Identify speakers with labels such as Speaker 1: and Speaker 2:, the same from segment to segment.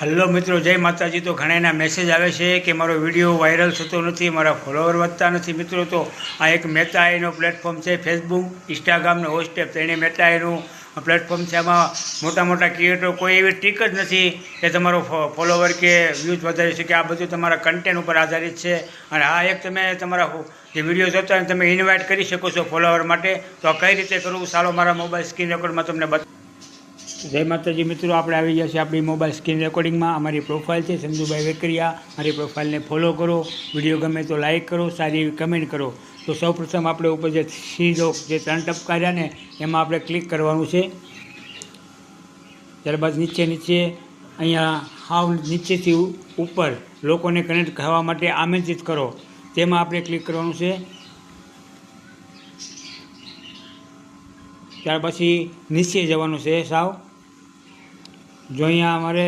Speaker 1: Hello મિત્રો, જય માતાજી। તો ઘણાના મેસેજ આવે છે કે મારો વિડીયો વાયરલ થતો નથી, મારા ફોલોવર વધતા નથી। મિત્રો, તો આ એક મેટા એનો પ્લેટફોર્મ છે, ફેસબુક, ઇન્સ્ટાગ્રામ ને વોટ્સએપ તેણે મેટા એનું પ્લેટફોર્મ છે। આમાં મોટા મોટા ક્રિએટર કોઈ એવી ટ્રીક જ નથી કે તમારો ફોલોવર કે વ્યૂઝ વધારી શકે। આ બધું તમારા કન્ટેન્ટ ઉપર આધારિત છે। અને આ એક તમે તમારા જે વિડીયો જોતા હોય તમે ઇન્વાઇટ કરી શકો છો ફોલોવર માટે। તો આ કઈ રીતે કરવું, ચાલો મારા મોબાઈલ સ્ક્રીન રેકોર્ડમાં તમને જય માતાજી મિત્રો, આપણે આવી ગયા છીએ આપણી મોબાઈલ સ્ક્રીન રેકોર્ડિંગમાં। અમારી પ્રોફાઇલ છે સંજુભાઈ વેકરિયા। મારી પ્રોફાઇલને ફોલો કરો, વિડીયો ગમે તો લાઇક કરો, સારી એવી કમેન્ટ કરો। તો સૌપ્રથમ આપણે ઉપર જે સીધો જે 3 ટપકા રહ્યા ને એમાં આપણે ક્લિક કરવાનું છે। ત્યારબાદ નીચે અહીંયા હાવ નીચેથી ઉપર લોકોને કનેક્ટ થવા માટે આમંત્રિત કરો, તેમાં આપણે ક્લિક કરવાનું છે। ત્યાર પછી નીચે જવાનું છે સાવ। જો અહીંયા અમારે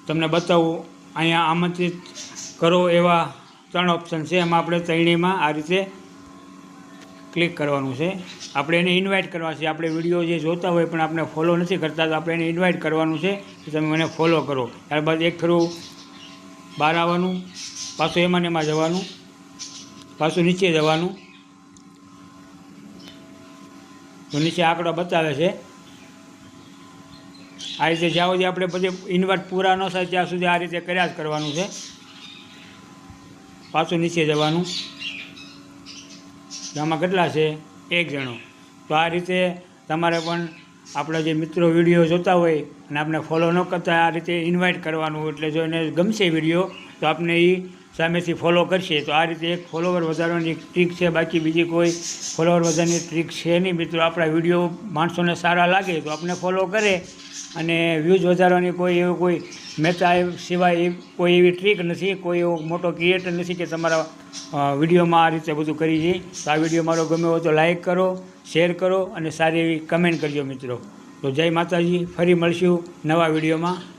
Speaker 1: તમને બતાવું, અહીંયા આમંત્રિત કરો એવા 3 ઓપ્શન છે, એમાં આપણે ત્રણેયમાં આ રીતે ક્લિક કરવાનું છે। આપણે એને ઇન્વાઇટ કરવા છે। આપણે વિડીયો જે જોતા હોય પણ આપણે ફોલો નથી કરતા, તો આપણે એને ઇન્વાઇટ કરવાનું છે કે તમે મને ફોલો કરો। ત્યારબાદ એક ફેરું બહાર આવવાનું, પાછું એમાં ને એમાં જવાનું, પાછું નીચે જવાનું। તો નીચે આંકડો બતાવે છે। આ રીતે જ્યાં સુધી આપણે બધી ઇન્વાઇટ પૂરા ન થાય ત્યાં સુધી આ રીતે કર્યા જ કરવાનું છે। પાછું નીચે જવાનું, આમાં કેટલા છે? 1 જણો। તો આ રીતે તમારે પણ આપણા જે મિત્રો વિડીયો જોતા હોય અને આપણે ફોલો ન કરતા આ રીતે ઇન્વાઇટ કરવાનું, એટલે જો એને ગમશે વિડીયો તો આપણે એ સામેથી ફોલો કરશે। તો આ રીતે એક ફોલોવર વધારવાની ટ્રીક છે, બાકી બીજી કોઈ ફોલોવર વધારવાની ટ્રીક છે નહીં મિત્રો। આપણા વિડીયો માણસોને સારા લાગે તો આપણે ફોલો કરે, અને વ્યૂઝ વધારવાની કોઈ મેટા સિવાય કોઈ એવી ટ્રીક નથી, કોઈ એવો મોટો ક્રિએટર નથી કે તમારા વિડીયોમાં આ રીતે બધું કરી છે। તો આ વિડીયો મારો ગમે હોય તો લાઇક કરો, શેર કરો અને સારી એવી કમેન્ટ કરજો મિત્રો। તો જય માતાજી, ફરી મળશું નવા વિડીયોમાં।